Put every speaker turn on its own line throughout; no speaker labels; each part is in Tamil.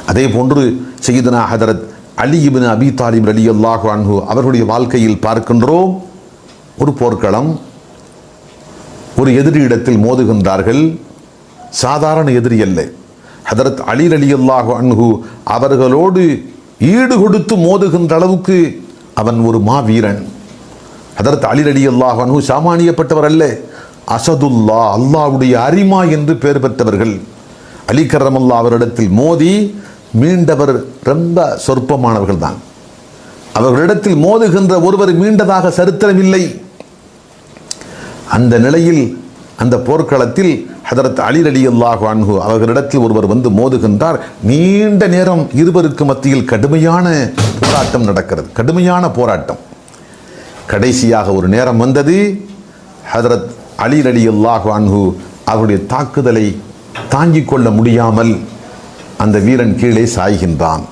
அதே போன்று சையதுனா ஹதரத் அலி இப்னு அபி தாலிப் ரலியல்லாஹு அன்ஹு அவர்களுடைய வாழ்க்கையில் பார்க்கின்றோம். ஒரு போர்க்களம், ஒரு எதிரி இடத்தில் மோதுகின்றார்கள். சாதாரண எதிரி அல்ல. ஹதரத் அலி ரலியல்லாஹு அன்ஹு அவர்களோடு ஈடு கொடுத்து மோதுகின்ற அளவுக்கு அவன் ஒரு மாவீரன். ஹதரத் அலி ரலியல்லாஹு அன்ஹு சாமானியப்பட்டவர் அல்ல. அசதுல்லா, அல்லாஹ்வுடைய அரிமா என்று பெயர் பெற்றவர்கள். அலி கர்ரமல்லாஹு அவரிடத்தில் மோதி மீண்டவர் ரொம்ப சொற்பமானவர்கள் தான். அவர்களிடத்தில் மோதுகின்ற ஒருவர் மீண்டதாக சரித்திரமில்லை. அந்த நிலையில் அந்த போர்க்களத்தில் ஹதரத் அலி ரலியல்லாஹு அன்ஹு அவர்களிடத்தில் ஒருவர் வந்து மோதுகின்றார். நீண்ட நேரம் இருவருக்கு மத்தியில் கடுமையான போராட்டம் நடக்கிறது. கடுமையான போராட்டம். கடைசியாக ஒரு நேரம் வந்தது. ஹதரத் அலி ரலியல்லாஹு அன்ஹு அவருடைய தாக்குதலை தாங்கிக் கொள்ள முடியாமல் அந்த வீரன் கீழே சாய்கின்றான்.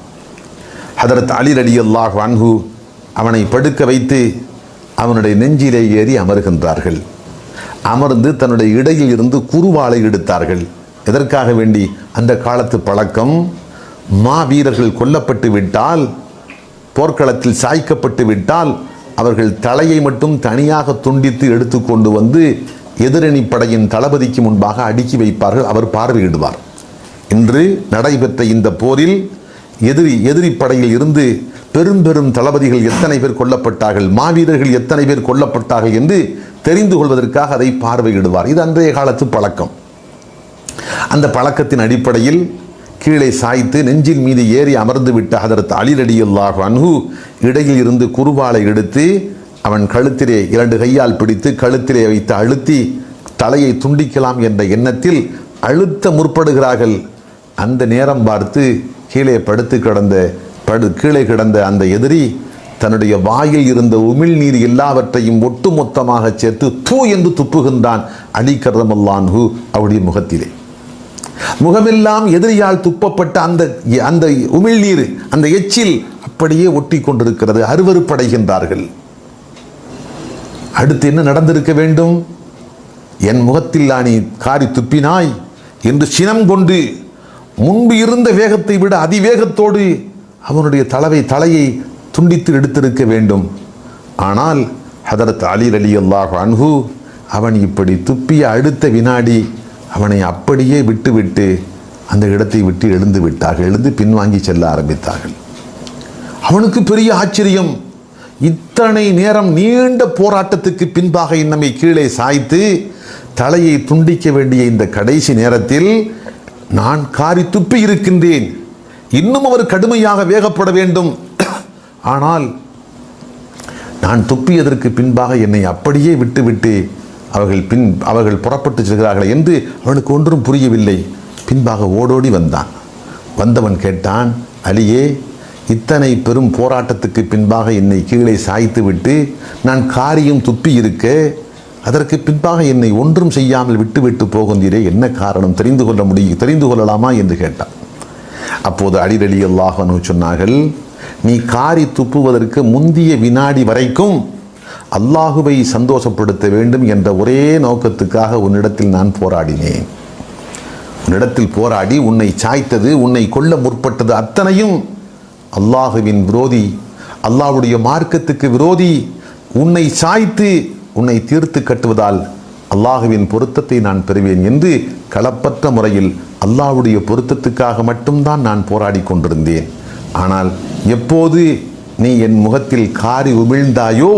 ஹதரத் அலி ரலியல்லாஹு அன்ஹு அவனை படுக்க வைத்து அவனுடைய நெஞ்சிலே ஏறி அமர்கின்றார்கள். அமர்ந்து தன்னுடைய இடையில் இருந்து குறுவாளை எடுத்தார்கள். எதற்காக வேண்டி? அந்த காலத்து பழக்கம், மாவீரர்கள் கொல்லப்பட்டு விட்டால், போர்க்களத்தில் சாய்க்கப்பட்டு விட்டால் அவர்கள் தலையை மட்டும் தனியாக துண்டித்து எடுத்துக்கொண்டு வந்து எதிரணி படையின் தளபதிக்கு முன்பாக அடுக்கி வைப்பார்கள். அவர் பார்வையிடுவார். இன்று நடைபெற்ற இந்த போரில் எதிரி படையில் இருந்து பெரும் பெரும் தளபதிகள் எத்தனை பேர் கொல்லப்பட்டார்கள், மாவீரர்கள் எத்தனை பேர் கொல்லப்பட்டார்கள் என்று தெரிந்து கொள்வதற்காக அதை பார்வையிடுவார். இது அன்றைய காலத்து பழக்கம். அந்த பழக்கத்தின் அடிப்படையில் கீழே சாய்த்து நெஞ்சின் மீது ஏறி அமர்ந்து விட்ட ஹதரத் அலி ரலியல்லாஹு அன்ஹு இடையில் இருந்து குறுவாளை எடுத்து அவன் கழுத்திலே 2 கையால் பிடித்து கழுத்திலே வைத்து அழுத்தி தலையை துண்டிக்கலாம் என்ற எண்ணத்தில் அழுத்த முற்படுகிறார்கள். அந்த நேரம் பார்த்து கீழே கீழே கிடந்த அந்த எதிரி தன்னுடைய வாயில் இருந்த உமிழ்நீர் எல்லாவற்றையும் ஒட்டுமொத்தமாக சேர்த்து தூ என்று துப்புகின்றான் அலி கர்ரமல்லாஹு அன்ஹு அவருடைய முகத்திலே. முகமெல்லாம் எதிரியால் துப்பப்பட்ட அந்த உமிழ்நீர், அந்த எச்சில் அப்படியே ஒட்டி கொண்டிருக்கிறது. அருவருப்படைகின்றார்கள். அடுத்து என்ன நடந்திருக்க வேண்டும்? என் முகத்தில் நீ காரி துப்பினாய் என்று சினம் கொண்டு முன்பு இருந்த வேகத்தை விட அதிவேகத்தோடு அவனுடைய தலையை துண்டித்து எடுத்திருக்க வேண்டும். ஆனால் ஹதரத் அலி ரலியல்லாஹு அன்ஹு அவன் இப்படி துப்பிய அடுத்த வினாடி அவனை அப்படியே விட்டுவிட்டு அந்த இடத்தை விட்டு எழுந்து பின்வாங்கி செல்ல ஆரம்பித்தார்கள். அவனுக்கு பெரிய ஆச்சரியம். இத்தனை நேரம் நீண்ட போராட்டத்துக்கு பின்பாக நம்மை கீழே சாய்த்து தலையை துண்டிக்க வேண்டிய இந்த கடைசி நேரத்தில் நான் காரி துப்பி இருக்கின்றேன். இன்னும் அவர் கடுமையாக வேகப்பட வேண்டும். ஆனால் நான் துப்பியதற்கு பின்பாக என்னை அப்படியே விட்டுவிட்டு அவர்கள் புறப்பட்டு செல்கிறார்கள் என்று அவனுக்கு ஒன்றும் புரியவில்லை. பின்பாக ஓடோடி வந்தவன் கேட்டான், அலியே, இத்தனை பெரும் போராட்டத்துக்கு பின்பாக என்னை கீழே சாய்த்து விட்டு நான் காரியம் துப்பி இருக்க, அதற்கு பின்பாக என்னை ஒன்றும் செய்யாமல் விட்டு போகின்றீரே, என்ன காரணம்? தெரிந்து கொள்ளலாமா என்று கேட்டான். அப்போது அலி ரலியல்லாஹு அன்ஹு சொன்னார்கள், நீ காரி துப்புவதற்கு முந்திய வினாடி வரைக்கும் அல்லாஹுவை சந்தோஷப்படுத்த வேண்டும் என்ற ஒரே நோக்கத்துக்காக உன்னிடத்தில் நான் போராடினேன். உன்னிடத்தில் போராடி உன்னை சாய்த்தது, உன்னை கொல்ல முற்பட்டது அத்தனையும் அல்லாஹுவின் விரோதி, அல்லாஹ்வுடைய மார்க்கத்துக்கு விரோதி. உன்னை சாய்த்து உன்னை தீர்த்து கட்டுவதால் அல்லாஹுவின் பொருத்தத்தை நான் பெறுவேன் என்று களப்பற்ற முறையில் அல்லாஹ்வுடைய பொருத்தத்துக்காக மட்டும்தான் நான் போராடி கொண்டிருந்தேன். ஆனால் எப்போது நீ என் முகத்தில் காரி உமிழ்ந்தாயோ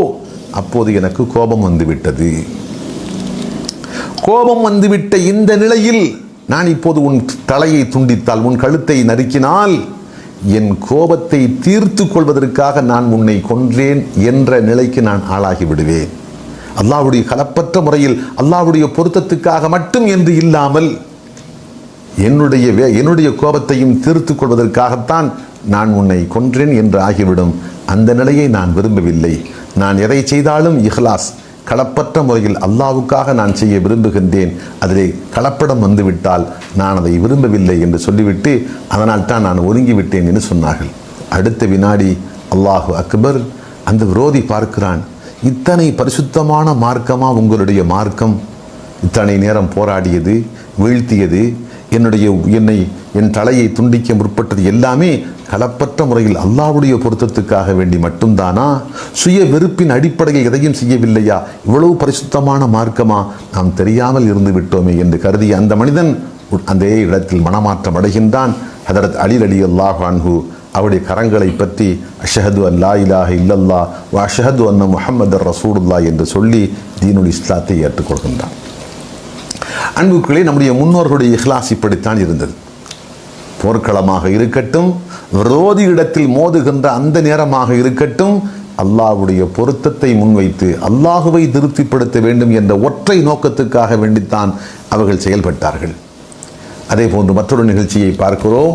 அப்போது எனக்கு கோபம் வந்துவிட்டது. கோபம் வந்துவிட்ட இந்த நிலையில் நான் இப்போது உன் தலையை துண்டித்தால், உன் கழுத்தை நறுக்கினால் என் கோபத்தை தீர்த்து கொள்வதற்காக நான் உன்னை கொன்றேன் என்ற நிலைக்கு நான் ஆளாகி விடுவேன். அல்லாஹ்வுடைய களப்பற்ற முறையில் அல்லாஹ்வுடைய பொருத்தத்துக்காக மட்டும் என்று இல்லாமல் என்னுடைய கோபத்தையும் தீர்த்து கொள்வதற்காகத்தான் நான் உன்னை கொன்றேன் என்று ஆகிவிடும். அந்த நிலையை நான் விரும்பவில்லை. நான் எதை செய்தாலும் இஹ்லாஸ், களப்பற்ற முறையில் அல்லாஹ்வுக்காக நான் செய்ய விரும்புகின்றேன். அதிலே கலப்படம் வந்துவிட்டால் நான் அதை விரும்பவில்லை என்று சொல்லிவிட்டு அதனால் தான் நான் ஒதுங்கிவிட்டேன் என்று சொன்னார்கள். அடுத்த வினாடி அல்லாஹு அக்பர், அந்த விரோதி பார்க்கிறான், இத்தனை பரிசுத்தமான மார்க்கமா உங்களுடைய மார்க்கம்? இத்தனை நேரம் போராடியது, வீழ்த்தியது, என் தலையை துண்டிக்க முற்பட்டது எல்லாமே களப்பற்ற முறையில் அல்லாஹ்வுடைய பொருத்தத்துக்காக வேண்டி மட்டும்தானா? சுய வெறுப்பின் அடிப்படையில் எதையும் செய்யவில்லையா? இவ்வளவு பரிசுத்தமான மார்க்கமா? நாம் தெரியாமல் இருந்து விட்டோமே என்று கருதிய அந்த மனிதன் அதே இடத்தில் மனமாற்றம் அடைகின்றான். ஹதரத் அலி ரலியல்லாஹு அன்ஹு அவருடைய கரங்களை பற்றி அஷ்ஹது அல்லா இலாஹ இல்லல்லாஹ் வ அஷ்ஹது அன்ன முஹம்மதர் ரசூலுல்லாஹ் என்று சொல்லி தீனுல் இஸ்லாத்தை ஏற்றுக்கொள்கின்றான். அன்புக்குள்ளே, நம்முடைய முன்னோர்களுடைய இஹ்லாஸ் இப்படித்தான் இருந்தது. போர்க்களமாக இருக்கட்டும், விரோதி இடத்தில் மோதுகின்ற அந்த நேரமாக இருக்கட்டும், அல்லாஹ்வுடைய பொருத்தத்தை முன்வைத்து அல்லாஹுவை திருப்திப்படுத்த வேண்டும் என்ற ஒற்றை நோக்கத்துக்காக வேண்டித்தான் அவர்கள் செயல்பட்டார்கள். அதே போன்று மற்றொரு நிகழ்ச்சியை பார்க்கிறோம்.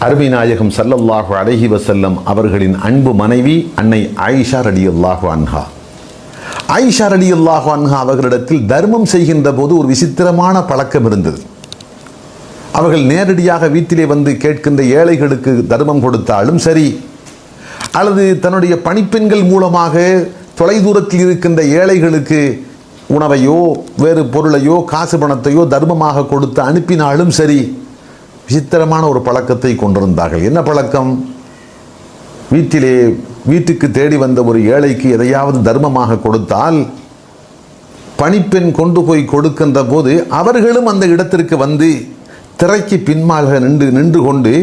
அருமை நாயகம் ஸல்லல்லாஹு அலைஹி வஸல்லம் அவர்களின் அன்பு மனைவி அன்னை ஆயிஷா ரலியல்லாஹு அன்ஹா. ஆயிஷா ரலியல்லாஹு அன்ஹா அவர்களிடத்தில் தர்மம் செய்கின்ற போது ஒரு விசித்திரமான பழக்கம் இருந்தது. அவர்கள் நேரடியாக வீட்டிலே வந்து கேட்கின்ற ஏழைகளுக்கு தர்மம் கொடுத்தாலும் சரி, அல்லது தன்னுடைய பணிப்பெண்கள் மூலமாக தொலைதூரத்தில் இருக்கின்ற ஏழைகளுக்கு உணவையோ வேறு பொருளையோ காசு பணத்தையோ தர்மமாக கொடுத்து அனுப்பினாலும் சரி, விசித்திரமான ஒரு பழக்கத்தை கொண்டிருந்தார்கள். என்ன பழக்கம்? வீட்டுக்கு தேடி வந்த ஒரு ஏழைக்கு எதையாவது தர்மமாக கொடுத்தால் பணிப்பெண் கொண்டு போய் கொடுக்கின்ற போது அவர்களும் அந்த இடத்திற்கு வந்து திரைக்கு பின்மாக நின்று கொண்டு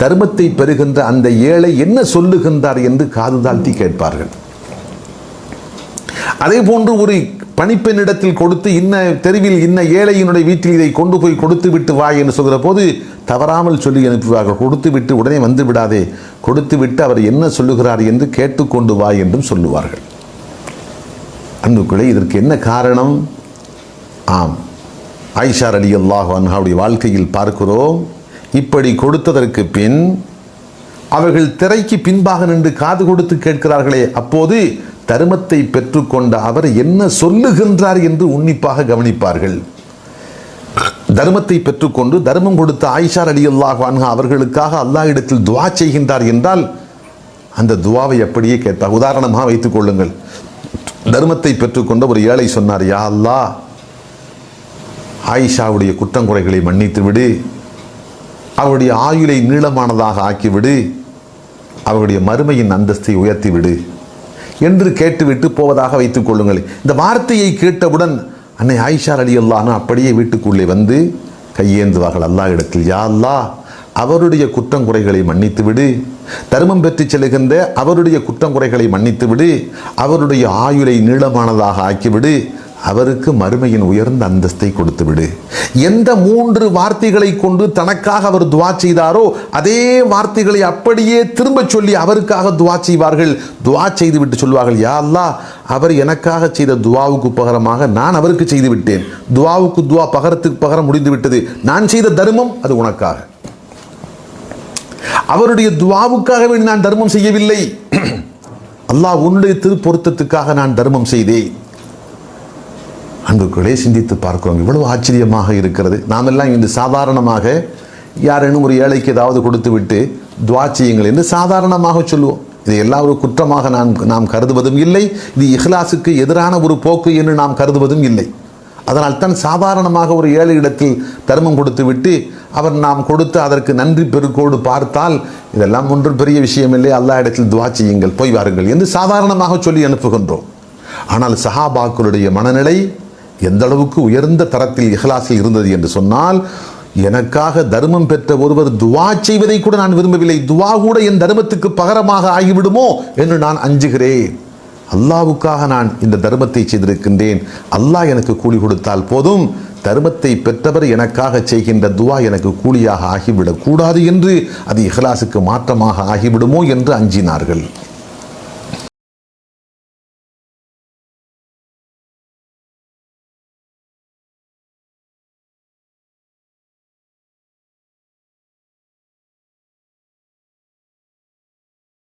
தர்மத்தை பெறுகின்ற அந்த ஏழை என்ன சொல்லுகின்றார் என்று காது தாழ்த்தி கேட்பார்கள். அதே போன்று ஒரு பணிப்பெண்ணிடத்தில் கொடுத்து இன்ன தெருவில் இன்ன ஏழையினுடைய வீட்டில் இதை கொண்டு போய் கொடுத்து விட்டு வா என்று சொல்கிற போது தவறாமல் சொல்லி அனுப்புவார்கள். கொடுத்து விட்டு உடனே வந்து விடாதே, கொடுத்து விட்டு அவர் என்ன சொல்லுகிறார் என்று கேட்டுக்கொண்டு வா என்றும் சொல்லுவார்கள். அன்புக்குள்ளே, இதற்கு என்ன காரணம்? ஆம், ஆயிஷா ரலியல்லாஹு அன்ஹாவுடைய வாழ்க்கையில் பார்க்கிறோம். இப்படி கொடுத்ததற்கு பின் அவர்கள் திரைக்கு பின்பாக நின்று காது கொடுத்து கேட்கிறார்களே, அப்போது தர்மத்தை பெற்றுக்கொண்ட அவர் என்ன சொல்லுகின்றார் என்று உன்னிப்பாக கவனிப்பார்கள். தர்மத்தை பெற்றுக்கொண்டு தர்மம் கொடுத்த ஆயிஷா ரலியல்லாஹு அன்ஹா அவர்களுக்காக அல்லாஹ் இடத்தில் துஆ செய்கின்றார் என்றால் அந்த துஆவை அப்படியே கேட்பார். உதாரணமாக வைத்துக் கொள்ளுங்கள். தர்மத்தை பெற்றுக்கொண்ட ஒரு ஏழை சொன்னார், யா அல்லாஹ், ஆயிஷாவுடைய குற்றங்குறைகளை மன்னித்து விடு, அவருடைய ஆயுளை நீளமானதாக ஆக்கிவிடு, அவருடைய மறுமையின் அந்தஸ்தை உயர்த்திவிடு என்று கேட்டுவிட்டு போவதாக வைத்துக் கொள்ளுங்கள். இந்த வார்த்தையை கேட்டவுடன் அன்னை ஆயிஷா ரலியல்லாஹு அன்ஹா அப்படியே வீட்டுக்குள்ளே வந்து கையேந்துவார்கள் அல்லாஹ் இடத்தில், யா அல்லாஹ், அவருடைய குற்றங்குறைகளை மன்னித்து விடு, தர்மம் பெற்று செல்கின்ற அவருடைய குற்றங்குறைகளை மன்னித்து விடு, அவருடைய ஆயுளை நீளமானதாக ஆக்கிவிடு, அவருக்கு மறுமையின் உயர்ந்த அந்தஸ்தை கொடுத்து விடு. எந்த 3 வார்த்தைகளை கொண்டு தனக்காக அவர் துஆ செய்தாரோ அதே வார்த்தைகளை அப்படியே திரும்ப சொல்லி அவருக்காக துஆ செய்வார்கள். துஆ செய்து விட்டு சொல்வார்கள், யா அல்லாஹ், அவர் எனக்காக செய்த துஆவுக்கு பகரமாக நான் அவருக்கு செய்து விட்டேன். துஆவுக்கு துஆ பகரத்துக்கு பகரம் முடிந்து விட்டது. நான் செய்த தர்மம் அது உனக்காக. அவருடைய துஆவுக்காக வேண்டி நான் தர்மம் செய்யவில்லை, அல்லாஹ் உன்னுடைய திருப்பொருத்தத்துக்காக நான் தர்மம் செய்தேன். அன்புக்களே, சிந்தித்து பார்க்கிறோம். இவ்வளவு ஆச்சரியமாக இருக்கிறது. நாமெல்லாம் இன்று சாதாரணமாக யாரேனும் ஒரு ஏழைக்கு ஏதாவது கொடுத்து விட்டு துஆ செய்யுங்கள் என்று சாதாரணமாக சொல்லுவோம். இதை எல்லா ஒரு குற்றமாக நாம் கருதுவதும் இல்லை. இது இஹ்லாஸுக்கு எதிரான ஒரு போக்கு என்று நாம் கருதுவதும் இல்லை. அதனால் தான் சாதாரணமாக ஒரு ஏழை இடத்தில் தர்மம் கொடுத்து விட்டு அவர் நாம் கொடுத்து அதற்கு நன்றி பெருக்கோடு பார்த்தால் இதெல்லாம் ஒன்று பெரிய விஷயம் இல்லை, அல்லாஹ் இடத்தில் துஆ செய்யுங்கள், போய் வாருங்கள் என்று சாதாரணமாக சொல்லி அனுப்புகின்றோம். ஆனால் சஹாபாக்களுடைய மனநிலை எந்த அளவுக்கு உயர்ந்த தரத்தில் இஹ்லாஸில் இருந்தது என்று சொன்னால், எனக்காக தர்மம் பெற்ற ஒருவர் துஆ செய்வதை கூட நான் விரும்பவில்லை, துஆ கூட என் தர்மத்துக்கு பகரமாக ஆகிவிடுமோ என்று நான் அஞ்சுகிறேன். அல்லாஹ்வுக்காக நான் இந்த தர்மத்தை செய்திருக்கின்றேன், அல்லாஹ் எனக்கு கூலி கொடுத்தால் போதும், தர்மத்தை பெற்றவர் எனக்காக செய்கின்ற துஆ எனக்கு கூலியாக ஆகிவிடக் கூடாது என்று அது இஹ்லாஸுக்கு மாற்றமாக ஆகிவிடுமோ என்று அஞ்சினார்கள்.